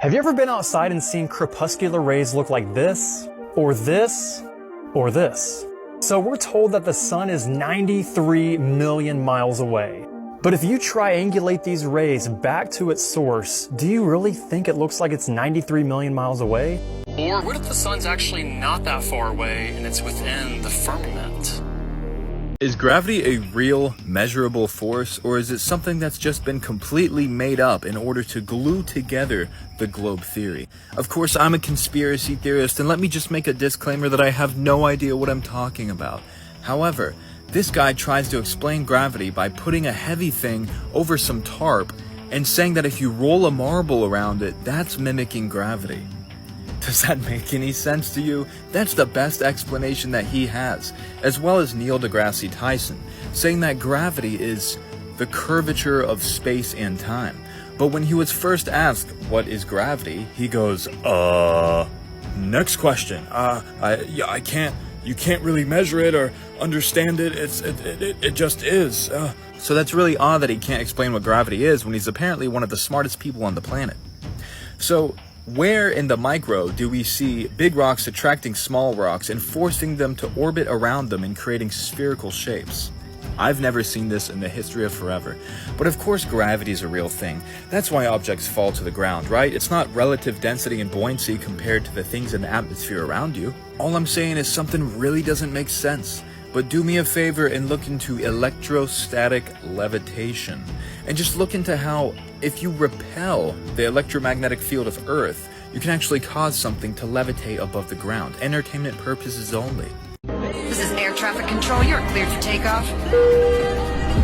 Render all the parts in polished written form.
Have you ever been outside and seen crepuscular rays look like this, or this, or this? So we're told that the sun is 93 million miles away. But if you triangulate these rays back to its source, do you really think it looks like it's 93 million miles away? Or what if the sun's actually not that far away and it's within the firmament? Is gravity a real, measurable force, or is it something that's just been completely made up in order to glue together the globe theory? Of course, I'm a conspiracy theorist, and let me just make a disclaimer that I have no idea what I'm talking about. However, this guy tries to explain gravity by putting a heavy thing over some tarp and saying that if you roll a marble around it, that's mimicking gravity. Does that make any sense to you? That's the best explanation that he has, as well as Neil deGrasse Tyson, saying that gravity is the curvature of space and time. But when he was first asked, what is gravity? He goes, next question. You can't really measure it or understand it. It just is. So that's really odd that he can't explain what gravity is when he's apparently one of the smartest people on the planet. So, where in the micro do we see big rocks attracting small rocks and forcing them to orbit around them and creating spherical shapes? I've never seen this in the history of forever. But of course gravity is a real thing. That's why objects fall to the ground, right? It's not relative density and buoyancy compared to the things in the atmosphere around you. All I'm saying is something really doesn't make sense. But do me a favor and look into electrostatic levitation. And just look into how, if you repel the electromagnetic field of Earth, you can actually cause something to levitate above the ground. Entertainment purposes only. This is air traffic control. You're cleared for takeoff.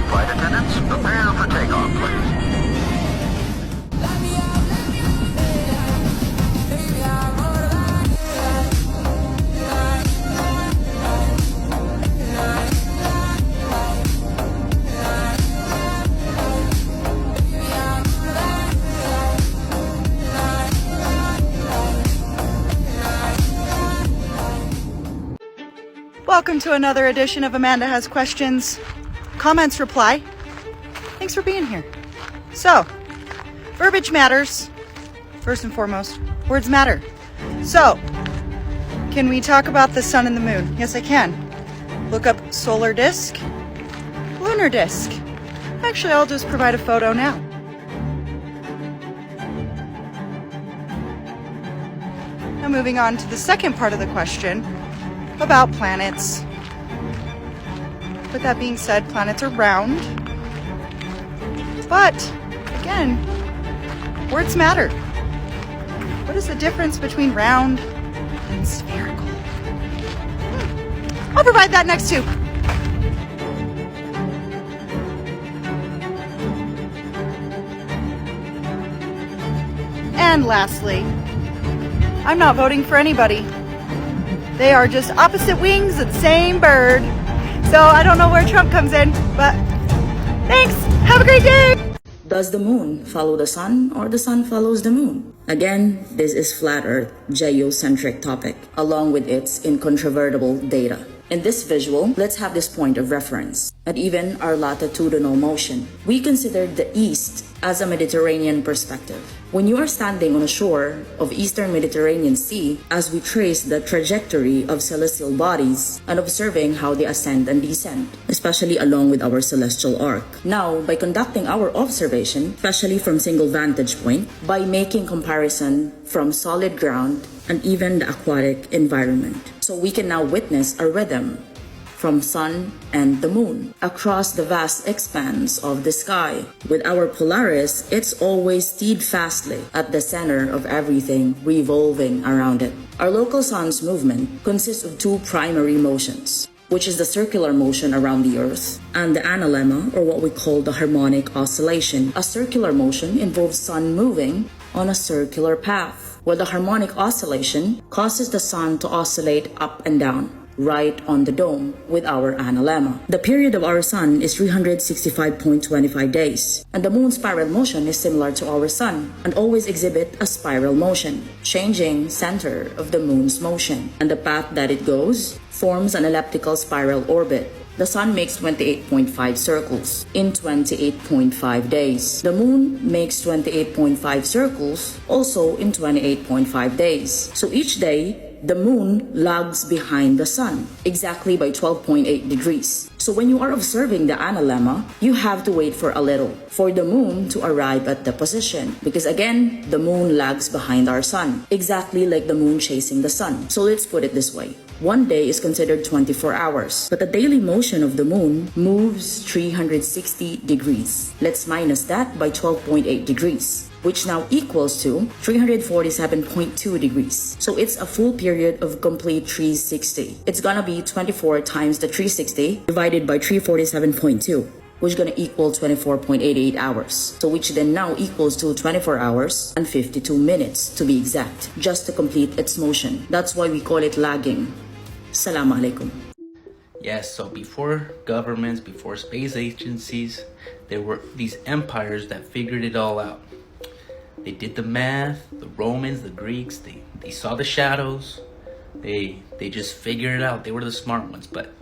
Flight attendants, prepare for takeoff, please. Welcome to another edition of Amanda Has Questions. Comments, reply. Thanks for being here. So, verbiage matters. First and foremost, words matter. So, can we talk about the sun and the moon? Yes, I can. Look up solar disk, lunar disk. Actually, I'll just provide a photo now. Now moving on to the second part of the question about planets. With that being said, planets are round. But, again, words matter. What is the difference between round and spherical? I'll provide that next too. And lastly, I'm not voting for anybody. They are just opposite wings of the same bird. So I don't know where Trump comes in, but thanks. Have a great day. Does the moon follow the sun or the sun follows the moon? Again, this is flat earth geocentric topic, along with its incontrovertible data. In this visual, let's have this point of reference. And even our latitudinal motion. We considered the east as a Mediterranean perspective. When you are standing on a shore of Eastern Mediterranean Sea, as we trace the trajectory of celestial bodies and observing how they ascend and descend, especially along with our celestial arc. Now, by conducting our observation, especially from single vantage point, by making comparison from solid ground and even the aquatic environment. So we can now witness a rhythm from sun and the moon across the vast expanse of the sky. With our Polaris, it's always steadfastly at the center of everything revolving around it. Our local sun's movement consists of two primary motions, which is the circular motion around the Earth and the analemma, or what we call the harmonic oscillation. A circular motion involves sun moving on a circular path, where the harmonic oscillation causes the sun to oscillate up and down. right on the dome with our analemma. The period of our sun is 365.25 days, and the moon's spiral motion is similar to our sun and always exhibit a spiral motion, changing center of the moon's motion, and the path that it goes forms an elliptical spiral orbit. The sun makes 28.5 circles in 28.5 days. The moon makes 28.5 circles also in 28.5 days. So each day, the moon lags behind the sun exactly by 12.8 degrees. So when you are observing the analemma, you have to wait for a little for the moon to arrive at the position, because again, the moon lags behind our sun, exactly like the moon chasing the sun. So let's put it this way. One day is considered 24 hours, but the daily motion of the moon moves 360 degrees. Let's minus that by 12.8 degrees, which now equals to 347.2 degrees. So it's a full period of complete 360. It's gonna be 24 times the 360 divided by 347.2, which is gonna equal 24.88 hours. So which then now equals to 24 hours and 52 minutes to be exact, just to complete its motion. That's why we call it lagging. Assalamu alaikum. Yes, so before governments, before space agencies, there were these empires that figured it all out. They did the math, the Romans, the Greeks, they saw the shadows, they just figured it out. They were the smart ones. But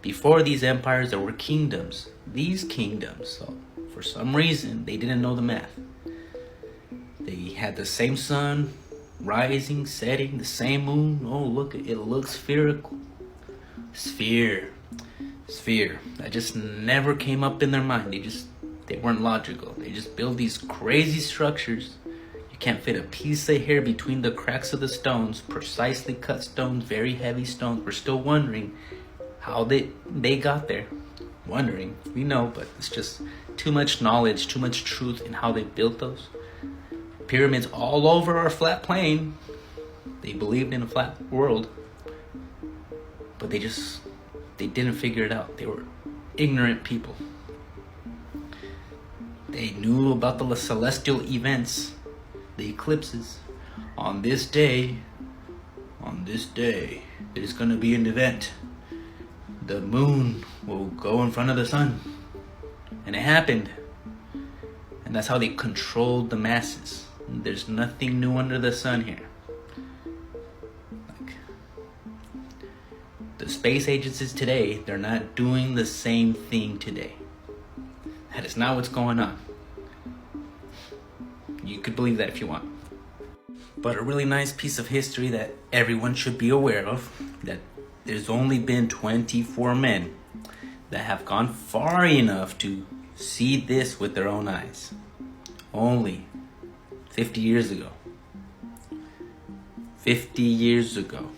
before these empires, there were kingdoms. These kingdoms, so for some reason, they didn't know the math. They had the same sun, rising, setting, the same moon. Oh, look, it looks spherical. Sphere. That just never came up in their mind. They weren't logical. They just built these crazy structures. You can't fit a piece of hair between the cracks of the stones, precisely cut stones, very heavy stones. We're still wondering how they got there. Wondering, we know, but it's just too much knowledge, too much truth in how they built those. Pyramids all over our flat plane. They believed in a flat world, but they didn't figure it out. They were ignorant people. They knew about the celestial events, the eclipses. On this day, there's gonna be an event. The moon will go in front of the sun. And it happened. And that's how they controlled the masses. There's nothing new under the sun here. Like, the space agencies today, they're not doing the same thing today. That is not what's going on. You could believe that if you want. But a really nice piece of history that everyone should be aware of, that there's only been 24 men that have gone far enough to see this with their own eyes. Only 50 years ago. 50 years ago.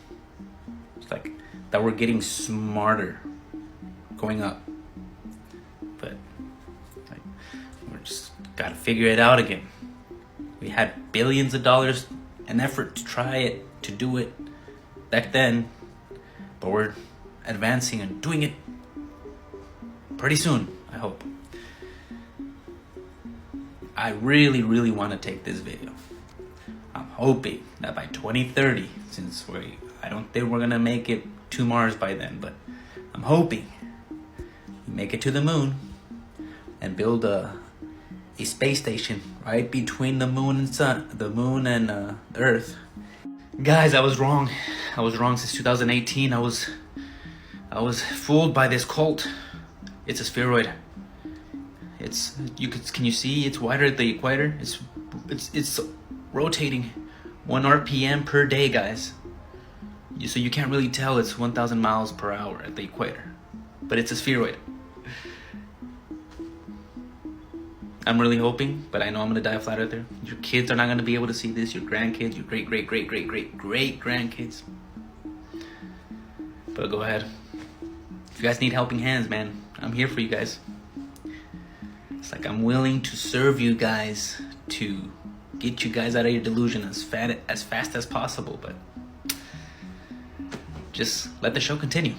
It's like that we're getting smarter, going up. But like, we're just gotta figure it out again. We had billions of dollars and effort to try it, to do it back then, but we're advancing and doing it pretty soon, I hope. I really want to take this video. I'm hoping that by 2030, since I don't think we're gonna make it to Mars by then, but I'm hoping we make it to the moon and build a space station right between the moon and the Earth. Guys, I was wrong. Since 2018. I was fooled by this cult. It's a spheroid. Can you see? It's wider at the equator. It's rotating 1 RPM per day, guys. So you can't really tell it's 1,000 miles per hour at the equator, but it's a spheroid. I'm really hoping, but I know I'm gonna die a flat earther. Your kids are not gonna be able to see this. Your grandkids, your great grandkids. But go ahead. If you guys need helping hands, man, I'm here for you guys. It's like I'm willing to serve you guys, to get you guys out of your delusion as fast as possible, but just let the show continue.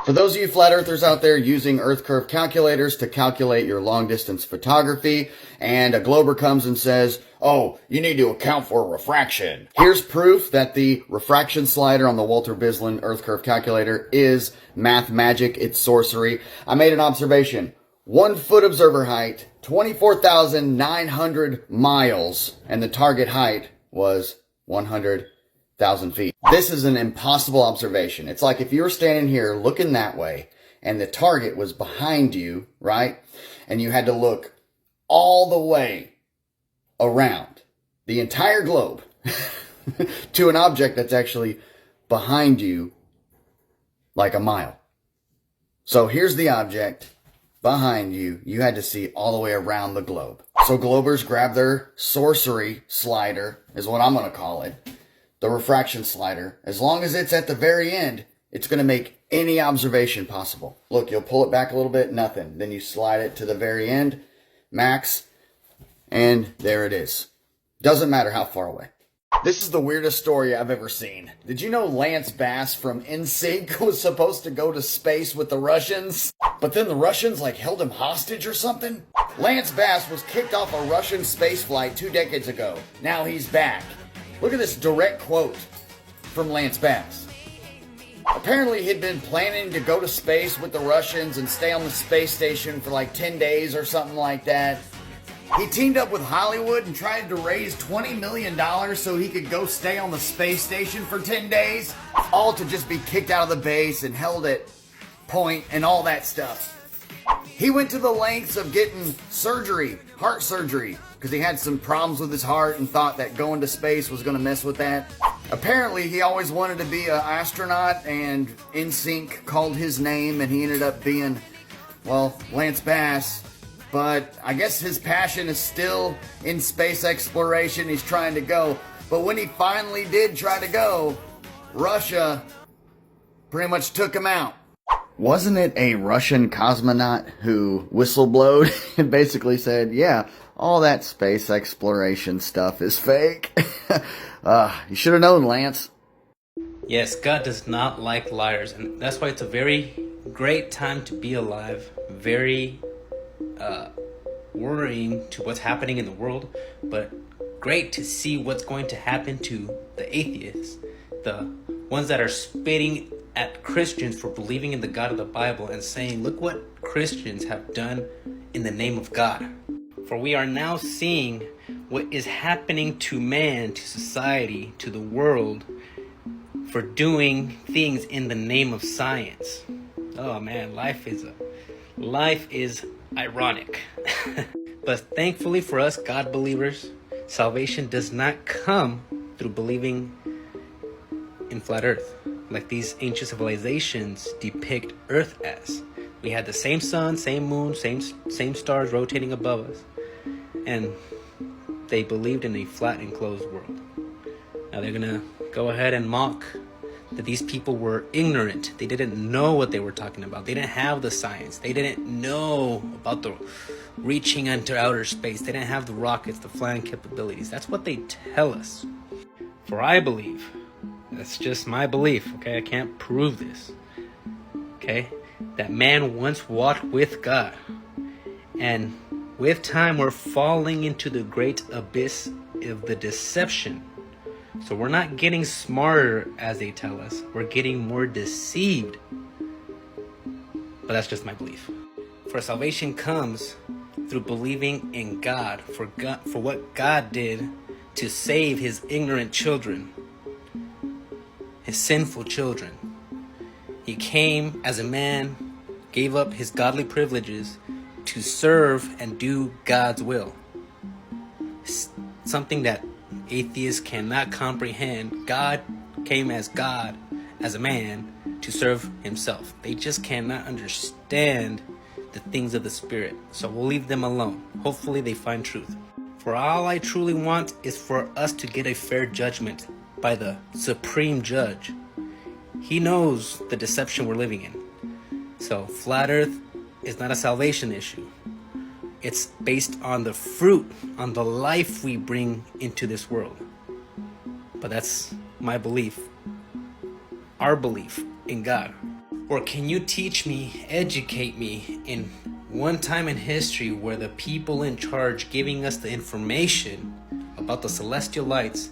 For those of you flat earthers out there using earth curve calculators to calculate your long distance photography, and a glober comes and says, oh, you need to account for refraction. Here's proof that the refraction slider on the Walter Bislin earth curve calculator is math magic, it's sorcery. I made an observation. 1 foot observer height, 24,900 miles, and the target height was 100,000 feet. This is an impossible observation. It's like if you were standing here looking that way and the target was behind you, right? And you had to look all the way around the entire globe to an object that's actually behind you like a mile. So here's the object behind you. You had to see all the way around the globe. So globers grab their sorcery slider, is what I'm going to call it. The refraction slider. As long as it's at the very end, it's going to make any observation possible. Look, you'll pull it back a little bit, nothing. Then you slide it to the very end, max, and there it is. Doesn't matter how far away. This is the weirdest story I've ever seen. Did you know Lance Bass from NSYNC was supposed to go to space with the Russians? But then the Russians held him hostage or something? Lance Bass was kicked off a Russian space flight 2 decades ago. Now he's back. Look at this direct quote from Lance Bass. Apparently he'd been planning to go to space with the Russians and stay on the space station for 10 days or something like that. He teamed up with Hollywood and tried to raise $20 million so he could go stay on the space station for 10 days. All to just be kicked out of the base and held at point and all that stuff. He went to the lengths of getting surgery, heart surgery, because he had some problems with his heart and thought that going to space was going to mess with that. Apparently, he always wanted to be an astronaut, and NSYNC called his name, and he ended up being, Lance Bass. But I guess his passion is still in space exploration. He's trying to go. But when he finally did try to go, Russia pretty much took him out. Wasn't it a Russian cosmonaut who whistleblowed and basically said, yeah, all that space exploration stuff is fake? You should have known, Lance. Yes, God does not like liars, and that's why it's a very great time to be alive. Very worrying to what's happening in the world, but great to see what's going to happen to the atheists, the ones that are spitting at Christians for believing in the God of the Bible and saying, look what Christians have done in the name of God. For we are now seeing what is happening to man, to society, to the world, for doing things in the name of science. Oh man, life is ironic. But thankfully for us God believers, salvation does not come through believing in flat earth, like these ancient civilizations depict earth as. We had the same sun, same moon, same stars rotating above us, and they believed in a flat enclosed world. Now they're gonna go ahead and mock that these people were ignorant. They didn't know what they were talking about. They didn't have the science. They didn't know about the reaching into outer space. They didn't have the rockets, the flying capabilities. That's what they tell us. For I believe, that's just my belief, okay? I can't prove this, okay? That man once walked with God. And with time, we're falling into the great abyss of the deception. So we're not getting smarter as they tell us. We're getting more deceived. But that's just my belief. For salvation comes through believing in God, for what God did to save his ignorant children, his sinful children. He came as a man, gave up his godly privileges to serve and do God's will. Something that atheists cannot comprehend. God came as God, as a man, to serve himself. They just cannot understand the things of the Spirit. So we'll leave them alone. Hopefully they find truth. For all I truly want is for us to get a fair judgment by the supreme judge. He knows the deception we're living in. So flat earth is not a salvation issue. It's based on the fruit, on the life we bring into this world. But that's my belief, our belief in God. Or can you teach me, educate me in one time in history where the people in charge giving us the information about the celestial lights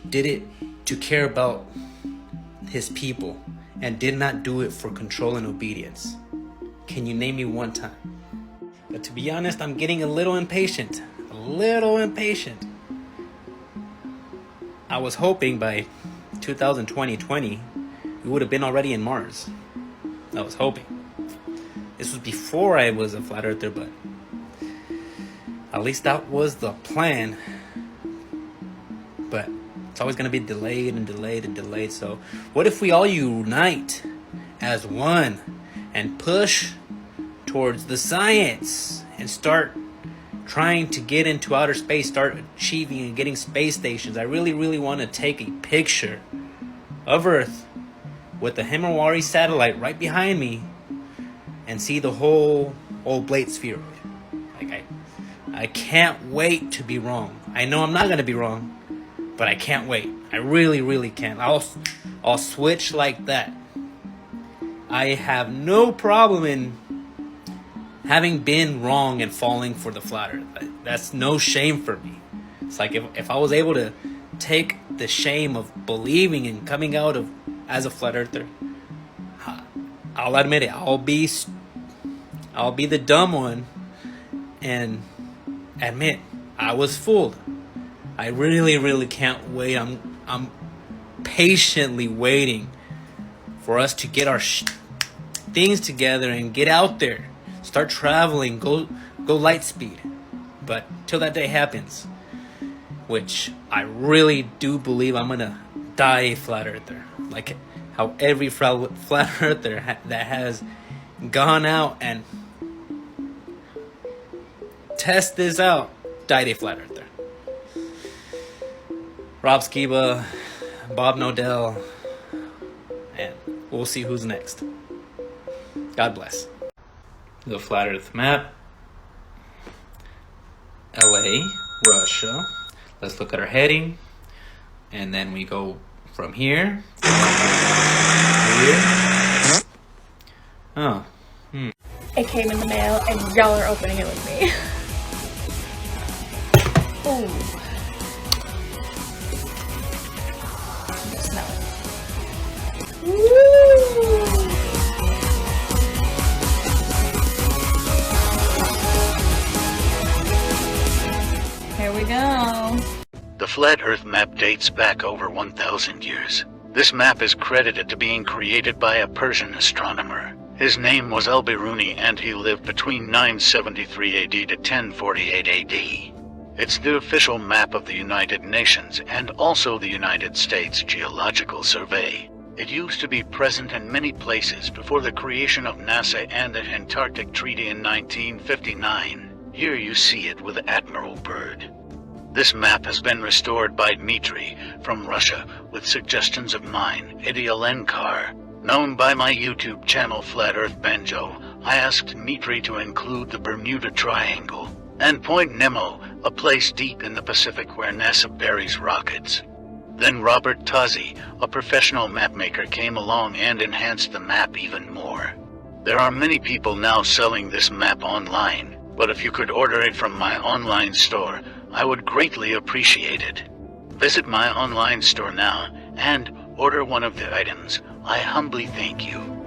did it to care about his people and did not do it for control and obedience? Can you name me one time? But to be honest, I'm getting a little impatient. I was hoping by 2020 we would have been already in Mars. I was hoping. This was before I was a flat earther, but at least that was the plan. But it's always going to be delayed and delayed and delayed. So what if we all unite as one and push towards the science and start trying to get into outer space, start achieving and getting space stations? I really want to take a picture of Earth with the Himawari satellite right behind me and see the whole oblate spheroid. Like I can't wait to be wrong. I know I'm not going to be wrong, but I can't wait. I really can't. I'll switch like that. I have no problem in having been wrong and falling for the flat earth. That's no shame for me. It's like if I was able to take the shame of believing and coming out of as a flat earther, I'll admit it. I'll be the dumb one and admit I was fooled. I really can't wait. I'm patiently waiting for us to get our things together and get out there, start traveling, go light speed. But till that day happens, which I really do believe I'm gonna die a flat earther, like how every flat earther that has gone out and test this out died a flat earther. Rob Skiba, Bob Nodell, and we'll see who's next. God bless. The flat earth map. LA, Russia. Let's look at our heading. And then we go from here. Here. Oh. It came in the mail and y'all are opening it with me. Ooh. Smell it. Woo! Here we go. The Flat Earth map dates back over 1,000 years. This map is credited to being created by a Persian astronomer. His name was Al-Biruni and he lived between 973 AD to 1048 AD. It's the official map of the United Nations and also the United States Geological Survey. It used to be present in many places before the creation of NASA and the Antarctic Treaty in 1959. Here you see it with Admiral Byrd. This map has been restored by Dmitry from Russia with suggestions of mine, Idialenkar. Known by my YouTube channel Flat Earth Banjo, I asked Dmitry to include the Bermuda Triangle and Point Nemo, a place deep in the Pacific where NASA buries rockets. Then Robert Tozzi, a professional mapmaker, came along and enhanced the map even more. There are many people now selling this map online, but if you could order it from my online store, I would greatly appreciate it. Visit my online store now and order one of the items. I humbly thank you.